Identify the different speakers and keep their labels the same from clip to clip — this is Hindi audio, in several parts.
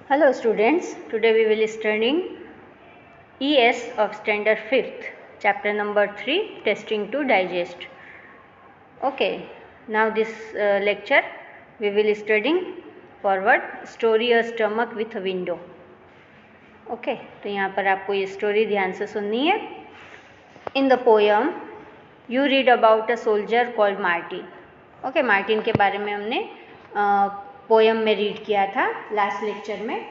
Speaker 1: Hello students, today we will studying ES of standard 5th, chapter number 3, testing to digest. Okay, now this lecture we will studying forward story a stomach with a window. Okay, तो यहाँ पर आपको ये स्टोरी ध्यान से सुननी है. In the poem you read about a soldier called Martin. Okay, Martin के बारे में हमने पोएम में रीड किया था लास्ट लेक्चर में.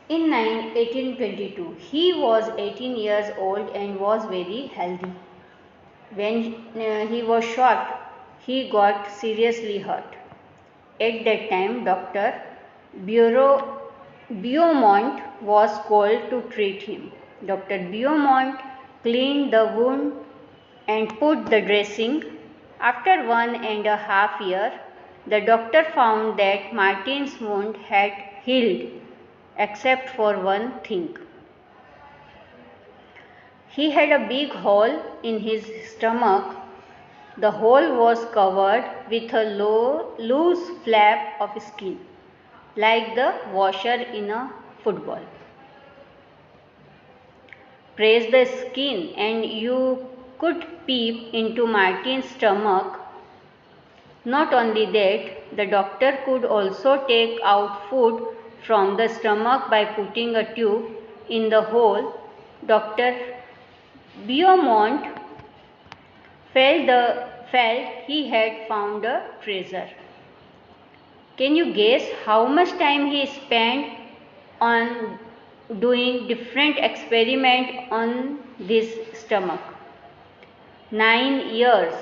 Speaker 1: In 1822, he was 18 years old and was very healthy. When he was shot, he got seriously hurt. At that time, Dr. Beaumont was called to treat him. Dr. Beaumont cleaned the wound and put the dressing. After 1.5 years, the doctor found that Martin's wound had healed, except for one thing. He had a big hole in his stomach. The hole was covered with a loose flap of skin, like the washer in a football. Press the skin and you could peep into Martin's stomach. Not only that, the doctor could also take out food from the stomach by putting a tube in the hole. Dr. Beaumont felt he had found a treasure. Can you guess how much time he spent on doing different experiments on this stomach? 9 years.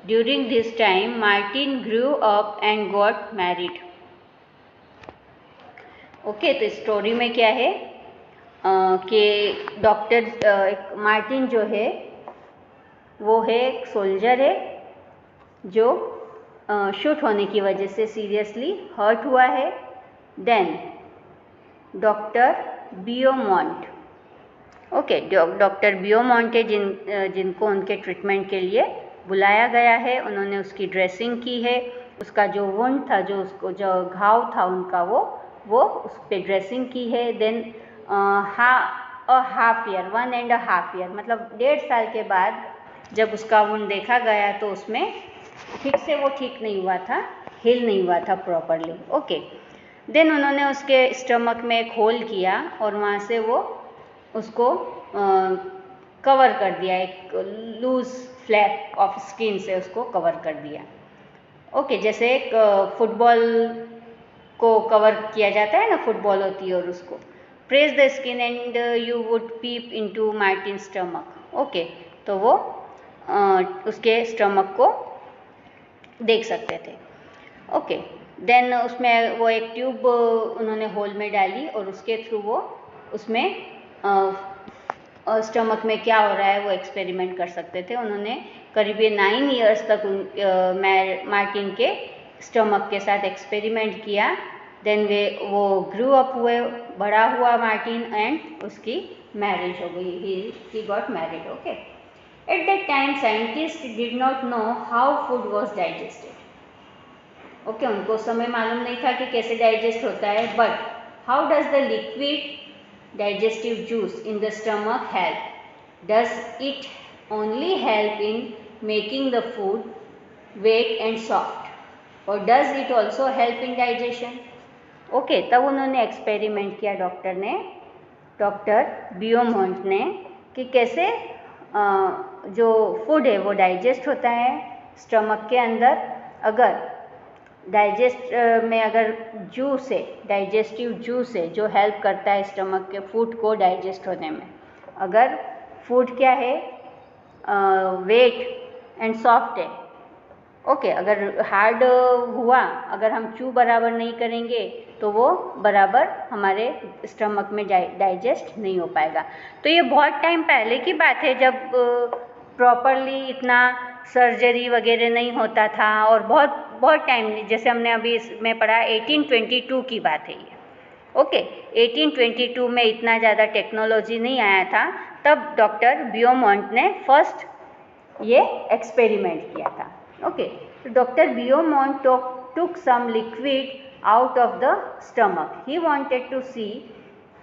Speaker 1: During this time, Martin grew up and got married. Okay, तो स्टोरी में क्या है कि डॉक्टर मार्टिन जो है वो है एक सोल्जर है जो शूट होने की वजह से सीरियसली हर्ट हुआ है. देन डॉक्टर बियोमॉन्ट, ओके, डॉक्टर बियोमॉन्ट है जिनको उनके ट्रीटमेंट के लिए बुलाया गया है. उन्होंने उसकी ड्रेसिंग की है. उसका जो वुंड था, जो घाव था उनका, वो उस पर ड्रेसिंग की है. देन हाफ ईयर, 1.5 ईयर, मतलब 1.5 साल के बाद जब उसका वुंड देखा गया तो उसमें ठीक से वो ठीक नहीं हुआ था, हील नहीं हुआ था प्रॉपरली. ओके, देन उन्होंने उसके स्टमक में एक होल किया और वहाँ से वो उसको कवर कर दिया, एक लूज फ्लैप ऑफ स्किन से उसको कवर कर दिया. ओके, जैसे एक फुटबॉल को कवर किया जाता है ना, फुटबॉल होती है और उसको press the skin and you would peep into Martin stomach. Okay, तो वो उसके स्टमक को देख सकते थे. ओके, देन उसमें वो एक ट्यूब उन्होंने होल में डाली और उसके थ्रू वो उसमें स्टमक में क्या हो रहा है वो एक्सपेरिमेंट कर सकते थे. उन्होंने करीब 9 इयर्स तक मार्टिन के स्टमक के साथ एक्सपेरिमेंट किया. देन वो ग्रू अप हुए, बड़ा हुआ मार्टिन, एंड उसकी मैरिज हो गई. He got married. Okay, at that time scientist did not know how food was digested. Okay, उनको उस समय मालूम नहीं था कि कैसे डाइजेस्ट होता है. But how does the liquid digestive juice in the stomach help? Does it only help in making the food wet and soft, और does it also help in digestion? Okay, तब उन्होंने एक्सपेरिमेंट किया डॉक्टर बियोमॉन्ट ने कि कैसे जो फूड है वो डाइजेस्ट होता है स्टमक के अंदर. अगर डाइजेस्ट में अगर जूस है, डाइजेस्टिव जूस है जो हेल्प करता है स्टमक के फूड को डाइजेस्ट होने में. अगर फूड क्या है, वेट एंड सॉफ्ट है. ओके, अगर हार्ड हुआ, अगर हम चू बराबर नहीं करेंगे तो वो बराबर हमारे स्टमक में डाइजेस्ट नहीं हो पाएगा. तो ये बहुत टाइम पहले की बात है जब प्रॉपरली इतना सर्जरी वगैरह नहीं होता था, और बहुत टाइम, जैसे हमने अभी इसमें पढ़ा 1822 की बात है ये. ओके, 1822 में इतना ज़्यादा टेक्नोलॉजी नहीं आया था. तब डॉक्टर बियोमॉन्ट ने फर्स्ट ये एक्सपेरिमेंट किया था. Okay, so Dr. Beaumont took some liquid out of the stomach. He wanted to see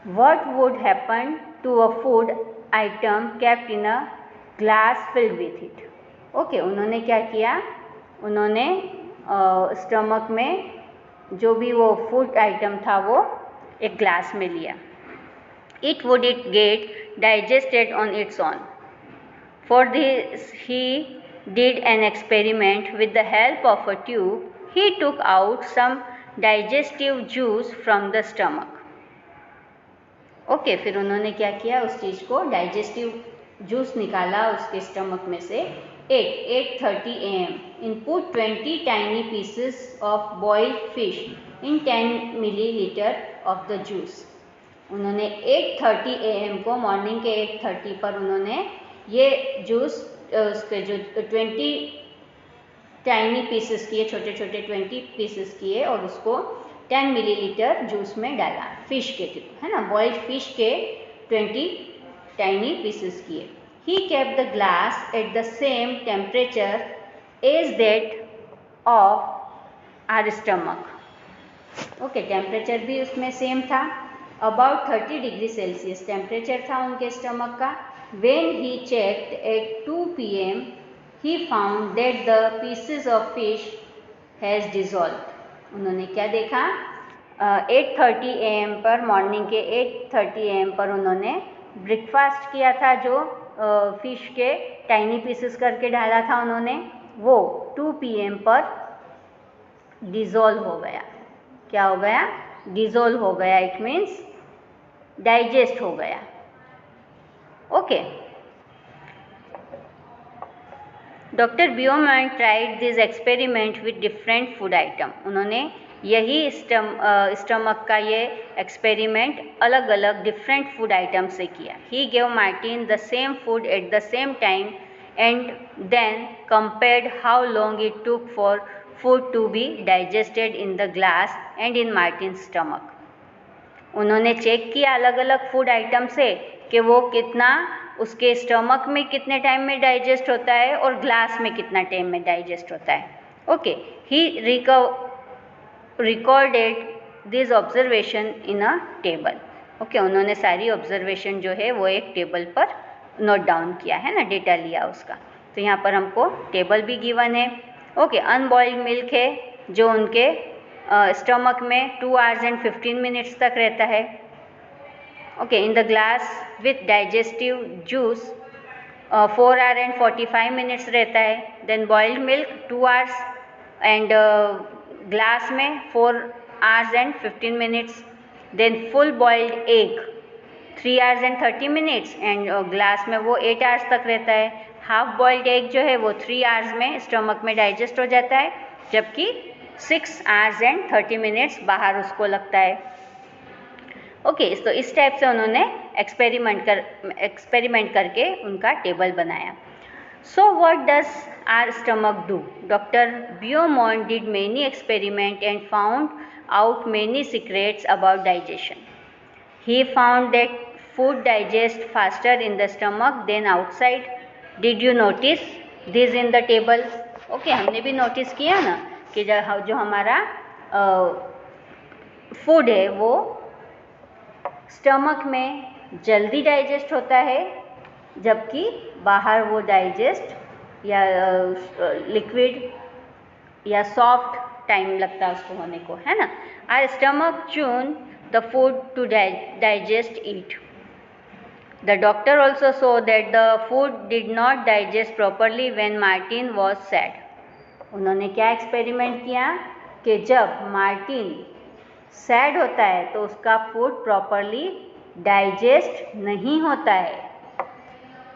Speaker 1: what would happen to a food item kept in a glass filled with it. Okay, उन्होंने क्या किया, उन्होंने स्टमक में जो भी वो फूड आइटम था वो एक ग्लास में लिया. It would it get digested on its own. For this he did an experiment with the help of a tube. He took out some digestive juice from the stomach. Okay, फिर उन्होंने क्या किया, उस चीज़ को डाइजेस्टिव जूस निकाला उसके स्टमक में से. 8:30 AM input 20 tiny pieces of boiled fish in 10 milliliter of the juice. उन्होंने 8:30 AM को, मॉर्निंग के 8:30 पर उन्होंने ये जूस उसके जो 20 टाइनी पीसेस किए, छोटे छोटे 20 पीसेस किए और उसको 10 मिलीलीटर जूस में डाला, फिश के थ्रू, है ना, बॉइल्ड फिश के 20 टाइनी पीसेस किए. He kept the glass at the same temperature as that of our stomach. Okay, temperature भी उसमें सेम था, अबाउट 30 डिग्री सेल्सियस टेम्परेचर था उनके स्टमक का. When he checked at 2 PM, he found that the pieces of fish has dissolved. उन्होंने क्या देखा, 8:30 AM पर, मॉर्निंग के 8:30 AM पर उन्होंने ब्रेकफास्ट किया था, जो फिश के टाइनी पीसेस करके डाला था उन्होंने, वो 2 PM पर डिज़ोल्व हो गया. क्या हो गया, डिज़ोल्व हो गया. इट मीन्स डाइजेस्ट हो गया. Okay, doctor Beaumont tried this experiment with different food item. उन्होंने यही स्टमक का ये एक्सपेरिमेंट अलग अलग डिफरेंट फूड आइटम से किया. He gave Martin the same food at the same time and then compared how long it took for food to be digested in the glass and in Martin stomach. उन्होंने चेक किया अलग अलग फूड आइटम से कि वो कितना उसके स्टमक में कितने टाइम में डाइजेस्ट होता है और ग्लास में कितना टाइम में डाइजेस्ट होता है. Okay, he recorded this observation in a table. Okay, उन्होंने सारी ऑब्जर्वेशन जो है वो एक टेबल पर नोट डाउन किया, है ना, डेटा लिया उसका. तो यहाँ पर हमको टेबल भी गिवन है. ओके, अनबॉइल्ड मिल्क है जो उनके स्टमक में 2 hours and 15 minutes तक रहता है. Okay, in the glass with digestive juice 4 hours and 45 minutes रहता है. Then boiled milk 2 hours and glass में 4 hours and 15 minutes. Then full boiled egg 3 hours and 30 minutes and glass में वो 8 hours तक रहता है. हाफ बॉइल्ड एग जो है वो 3 hours में स्टमक में डाइजेस्ट हो जाता है, जबकि 6 hours and 30 minutes बाहर उसको लगता है. ओके, तो इस टाइप से उन्होंने एक्सपेरिमेंट करके उनका टेबल बनाया. So what does our stomach do? Doctor Beaumont did many experiment and found out many secrets about digestion. He found that food digests faster in the stomach than outside. Did you notice this in the table? Okay, हमने भी नोटिस किया ना कि जो हमारा फूड है वो स्टमक में जल्दी डाइजेस्ट होता है, जबकि बाहर वो डाइजेस्ट या लिक्विड या सॉफ्ट टाइम लगता है उसको होने को, है ना. Our stomach churn the food to digest it. The doctor also saw that the food did not digest properly when Martin was sad. उन्होंने क्या एक्सपेरिमेंट किया कि जब मार्टिन सैड होता है तो उसका फूड प्रॉपरली डाइजेस्ट नहीं होता है.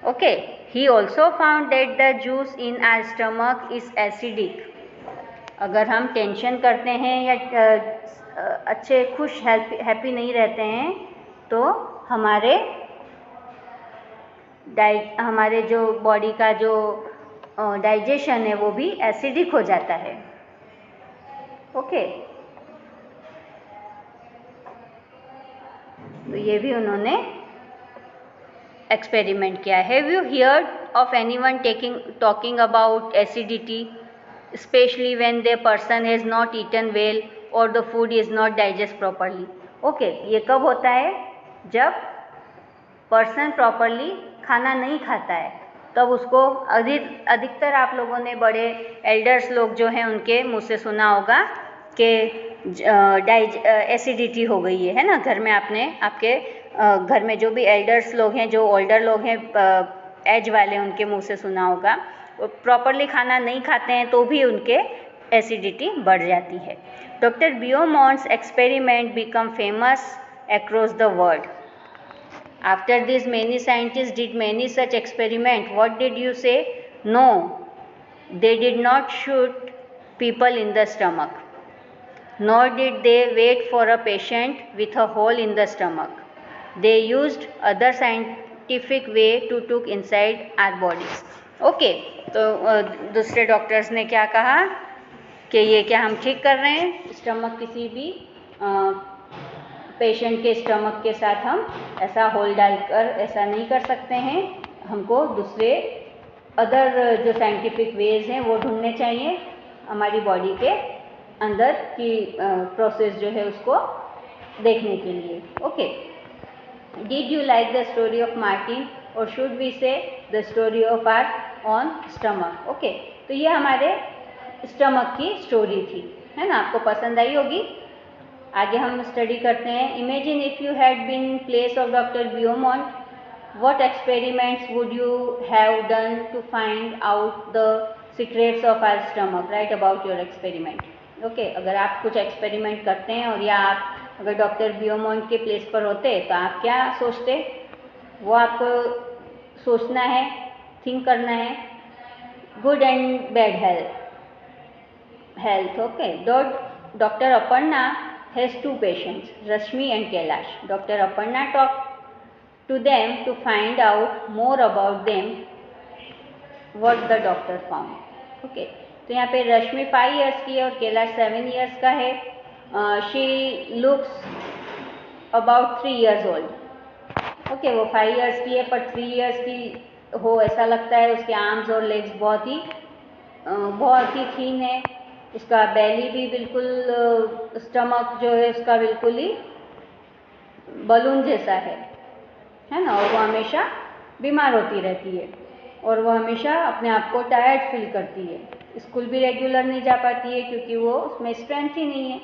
Speaker 1: Okay, he also found that the juice in our stomach is acidic. अगर हम टेंशन करते हैं या अच्छे खुश हैप्पी नहीं रहते हैं तो हमारे जो बॉडी का जो डाइजेशन है वो भी एसिडिक हो जाता है. ओके, तो ये भी उन्होंने एक्सपेरिमेंट किया. Have you heard of anyone talking about acidity, especially when the person has not eaten well or the food is not digest properly. Okay, ये कब होता है? जब पर्सन प्रॉपरली खाना नहीं खाता है, तब उसको अधिकतर आप लोगों ने बड़े एल्डर्स लोग जो हैं उनके मुंह से सुना होगा कि एसिडिटी हो गई है ना। घर में आपके घर में जो भी एल्डर्स लोग हैं, जो ओल्डर लोग हैं एज वाले, उनके मुंह से सुना होगा, प्रॉपरली खाना नहीं खाते हैं तो भी उनके एसिडिटी बढ़ जाती है। Doctor Beaumont's experiment become famous across the world. After this, many scientists did many such experiments. What did you say? No, they did not shoot people in the stomach, nor did they wait for a patient with a hole in the stomach. They used other scientific way to took inside our bodies. Okay, तो दूसरे डॉक्टर्स ने क्या कहा कि ये क्या हम ठीक कर रहे हैं, स्टमक किसी भी पेशेंट के स्टमक के साथ हम ऐसा होल डालकर ऐसा नहीं कर सकते हैं, हमको दूसरे अदर जो साइंटिफिक वेज हैं वो ढूंढने चाहिए हमारी बॉडी के अंदर की प्रोसेस जो है उसको देखने के लिए। Okay, did you like the story of Martin और should we say the story of our own stomach? Okay, तो ये हमारे स्टमक की स्टोरी थी, है ना, आपको पसंद आई होगी। आगे हम स्टडी करते हैं। Imagine if you had been place of doctor Beaumont, what experiments would you have done to find out the secrets of our stomach? Write about your experiment. Okay, अगर आप कुछ एक्सपेरिमेंट करते हैं और या आप अगर डॉक्टर बियोमॉन्ट के प्लेस पर होते तो आप क्या सोचते? वो आपको सोचना है, थिंक करना है, good and bad health. Okay, doctor Aparna has two patients, Rashmi and Kailash. Dr. Aparna talked to them to find out more about them, what the doctor found. Okay, तो यहाँ पे रश्मि 5 years की है और कैलाश 7 years का है। She looks about 3 years old. Okay, वो 5 years की है पर 3 years की हो ऐसा लगता है। उसके आर्म्स और लेग्स बहुत ही थीन है, उसका बेली भी बिल्कुल, स्टमक जो है उसका बिल्कुल ही बलून जैसा है ना, और वो हमेशा बीमार होती रहती है और वो हमेशा अपने आप को टायर्ड फील करती है। स्कूल भी रेगुलर नहीं जा पाती है क्योंकि वो उसमें स्ट्रेंथ ही नहीं है,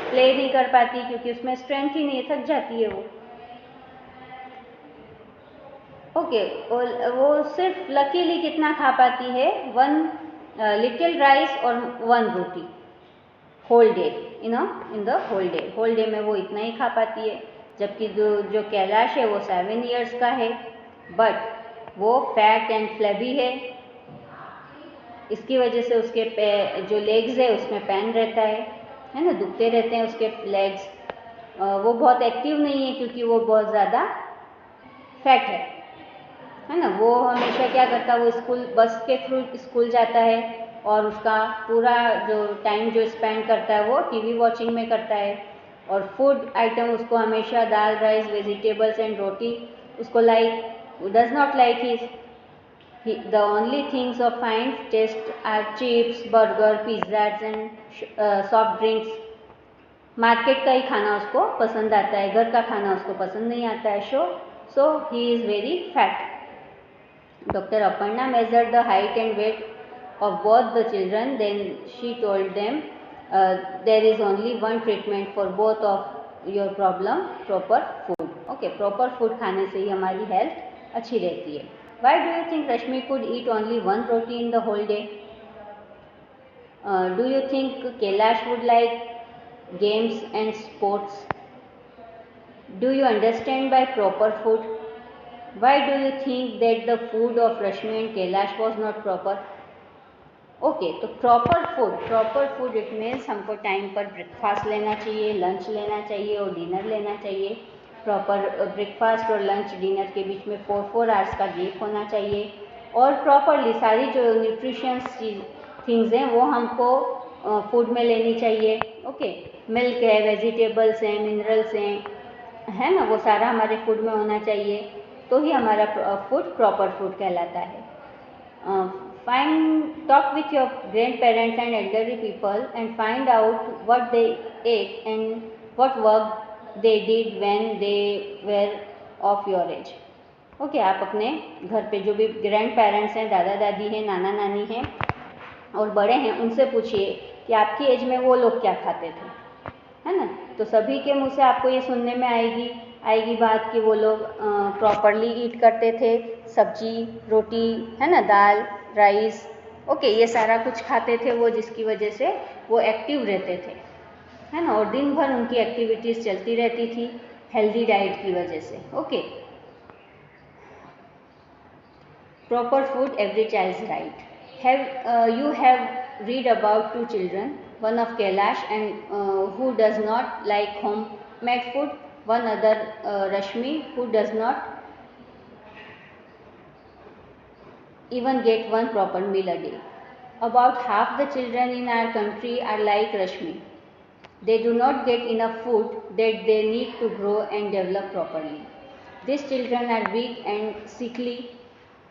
Speaker 1: प्ले नहीं कर पाती क्योंकि उसमें स्ट्रेंथ ही नहीं है, थक जाती है वो। ओके, वो सिर्फ लकीली कितना खा पाती है? 1 लिटिल राइस और 1 रोटी whole day, in the whole day में वो इतना ही खा पाती है। जबकि जो कैलाश है वो 7 years का है, बट वो फैट एंड फ्लैबी है। इसकी वजह से उसके जो लेग्स है उसमें पेन रहता है ना, दुखते रहते हैं उसके लेग्स। वो बहुत एक्टिव नहीं है क्योंकि वो बहुत ज़्यादा फैट है ना। वो हमेशा क्या करता है, वो बस के थ्रू स्कूल जाता है और उसका पूरा जो टाइम जो स्पेंड करता है वो टीवी वॉचिंग में करता है। और फूड आइटम उसको हमेशा dal, rice, vegetables and roti उसको does not like the only things of fine taste are chips, burgers, pizzas and soft drinks. Market का ही खाना उसको पसंद आता है, घर का खाना उसको पसंद नहीं आता है। So he is very fat. Dr. Aparna measured the height and weight of both the children. Then she told them, there is only one treatment for both of your problem, proper food. Okay, proper food खाने से ही हमारी हेल्थ अच्छी रहती है। Why do you think Rashmi could eat only 1 roti in the whole day? Do you think Kailash would like games and sports? Do you understand by proper food? Why do you think that the food of Rashmi and Kailash was not proper? Okay, तो प्रॉपर फूड इट मीन्स हमको टाइम पर ब्रेकफास्ट लेना चाहिए, लंच लेना चाहिए और डिनर लेना चाहिए। प्रॉपर ब्रेकफास्ट और लंच डिनर के बीच में 4 hours का गैप होना चाहिए और प्रॉपरली सारी जो न्यूट्रिशंस थिंग्स हैं वो हमको फूड में लेनी चाहिए। ओके, मिल्क है, वेजिटेबल्स हैं, मिनरल्स हैं, है ना, वो सारा हमारे फूड में होना चाहिए, तो ही हमारा फूड प्रॉपर फूड कहलाता है। Talk with your grandparents and elderly people and find out what they ate and what work they did when they were of your age. Okay, आप अपने घर पे जो भी ग्रैंड पेरेंट्स हैं, दादा दादी हैं, नाना नानी हैं और बड़े हैं, उनसे पूछिए कि आपकी एज में वो लोग क्या खाते थे, है ना। तो सभी के मुंह से आपको ये सुनने में आएगी बात कि वो लोग प्रॉपरली ईट करते थे, सब्जी रोटी, है ना, दाल राइस, ओके, ये सारा कुछ खाते थे वो, जिसकी वजह से वो एक्टिव रहते थे, है ना, और दिन भर उनकी एक्टिविटीज़ चलती रहती थी हेल्दी डाइट की वजह से। Okay, proper food every child's right. You have read about two children, one of Kailash and who does not like homemade food, one other Rashmi who does not even get one proper meal a day. About half the children in our country are like Rashmi. They do not get enough food that they need to grow and develop properly. These children are weak and sickly,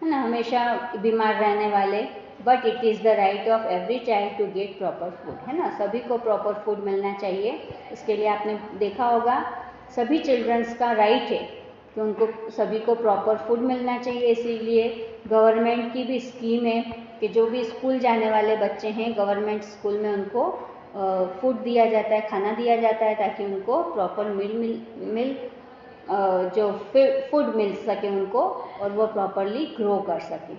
Speaker 1: है ना, हमेशा बीमार रहने वाले, but it is the right of every child to get proper food, है ना, सभी को प्रॉपर फूड मिलना चाहिए। इसके लिए आपने देखा होगा सभी चिल्ड्रंस का राइट है कि उनको सभी को प्रॉपर फूड मिलना चाहिए। इसीलिए गवर्नमेंट की भी स्कीम है कि जो भी स्कूल जाने वाले बच्चे हैं, गवर्नमेंट स्कूल में उनको फूड दिया जाता है, खाना दिया जाता है, ताकि उनको प्रॉपर मिल जो फूड मिल सके उनको और वो प्रॉपरली ग्रो कर सके।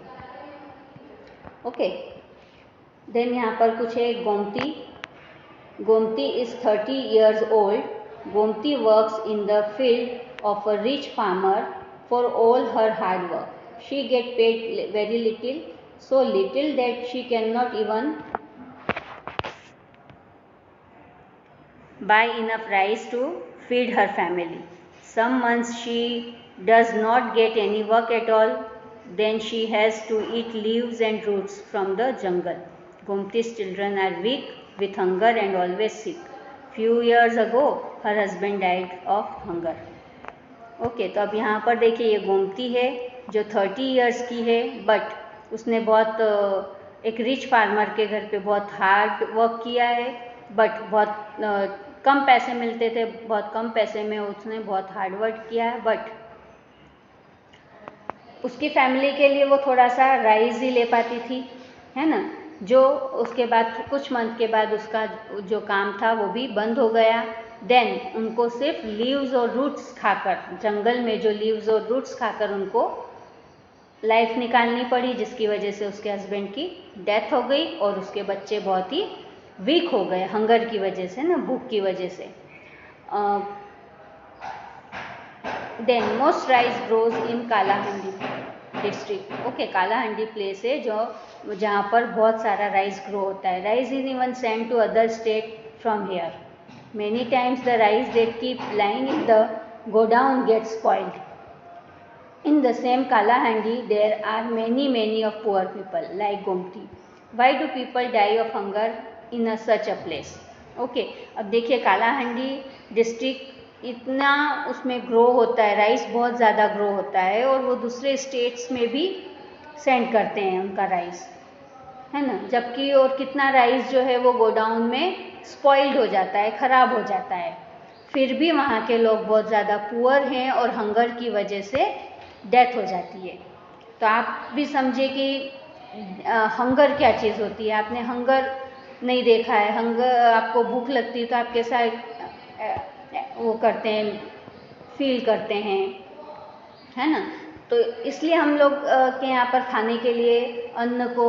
Speaker 1: ओके, देन यहाँ पर कुछ है Gomti. Gomti is 30 years old. Gomti works in the field of a rich farmer for all her hard work. She get paid very little, so little that she cannot even buy enough rice to feed her family. Some months she does not get any work at all. Then she has to eat leaves and roots from the jungle. Gomti's children are weak with hunger and always sick. Few years ago, her husband died of hunger. Okay, तो अब यहाँ पर देखिए ये गोमती है जो 30 years की है, बट उसने बहुत एक रिच फार्मर के घर पे बहुत हार्ड वर्क किया है, बट बहुत कम पैसे मिलते थे, बहुत कम पैसे में उसने बहुत हार्ड वर्क किया है, बट उसकी फैमिली के लिए वो थोड़ा सा राइस ही ले पाती थी, है ना, जो उसके बाद कुछ मंथ के बाद उसका जो काम था वो भी बंद हो गया। देन उनको सिर्फ लीव्स और रूट्स खाकर, जंगल में जो लीव्स और रूट्स खाकर उनको लाइफ निकालनी पड़ी, जिसकी वजह से उसके हस्बैंड की डेथ हो गई और उसके बच्चे बहुत ही वीक हो गए हंगर की वजह से, ना, भूख की वजह से। Then most rice grows in Kalahandi district. Okay, Kalahandi place है जो जहाँ पर बहुत सारा राइस ग्रो होता है। Rice is even send to other state from here. Many times the rice that keep lying in the godown gets spoiled. In the same Kalahandi, there are many of poor people like Gomti. Why do people die of hunger in such a place? Okay, अब देखिए कालाहांडी डिस्ट्रिक्ट इतना उसमें ग्रो होता है, राइस बहुत ज़्यादा ग्रो होता है और वो दूसरे स्टेट्स में भी सेंड करते हैं उनका राइस, है ना, जबकि और कितना राइस जो है वो गोडाउन में स्पॉइल्ड हो जाता है, ख़राब हो जाता है, फिर भी वहाँ के लोग बहुत ज़्यादा पुअर हैं और हंगर की वजह से डेथ हो जाती है। तो आप भी समझिए कि हंगर क्या चीज़ होती है। आपने हंगर नहीं देखा है, हंगर आपको भूख लगती है तो आप कैसा वो करते हैं, फील करते हैं, है ना। तो इसलिए हम लोग के यहाँ पर खाने के लिए अन्न को,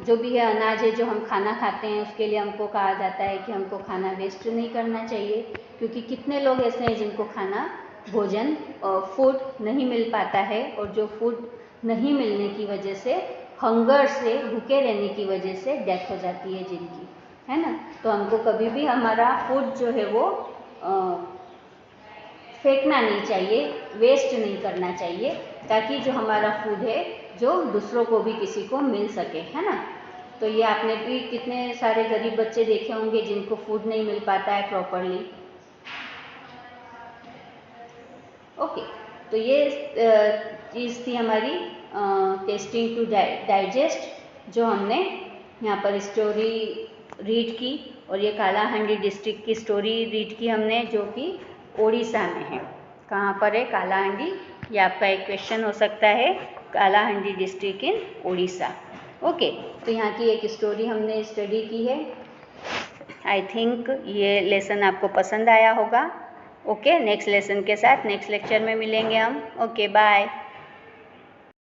Speaker 1: जो भी है अनाज है जो हम खाना खाते हैं, उसके लिए हमको कहा जाता है कि हमको खाना वेस्ट नहीं करना चाहिए, क्योंकि कितने लोग ऐसे हैं जिनको खाना भोजन फूड नहीं मिल पाता है और जो फूड नहीं मिलने की वजह से, हंगर से, भूखे रहने की वजह से डेथ हो जाती है जिनकी, है ना। तो हमको कभी भी हमारा फूड जो है वो फेंकना नहीं चाहिए, वेस्ट नहीं करना चाहिए, ताकि जो हमारा फूड है जो दूसरों को भी किसी को मिल सके, है ना। तो ये आपने भी कितने सारे गरीब बच्चे देखे होंगे जिनको फूड नहीं मिल पाता है प्रॉपरली। ओके, तो ये चीज़ थी हमारी टेस्टिंग टू डाइजेस्ट। जो हमने यहाँ पर स्टोरी रीड की, और ये कालाहांडी डिस्ट्रिक्ट की स्टोरी रीड की हमने, जो कि ओडिशा में है। कहाँ पर है कालाहांडी? ये आपका एक क्वेश्चन हो सकता है, Kalahandi district in Odisha. Okay, तो यहाँ की एक स्टोरी हमने स्टडी की है। आई थिंक ये लेसन आपको पसंद आया होगा। ओके, नेक्स्ट लेसन के साथ नेक्स्ट लेक्चर में मिलेंगे हम। Okay, bye.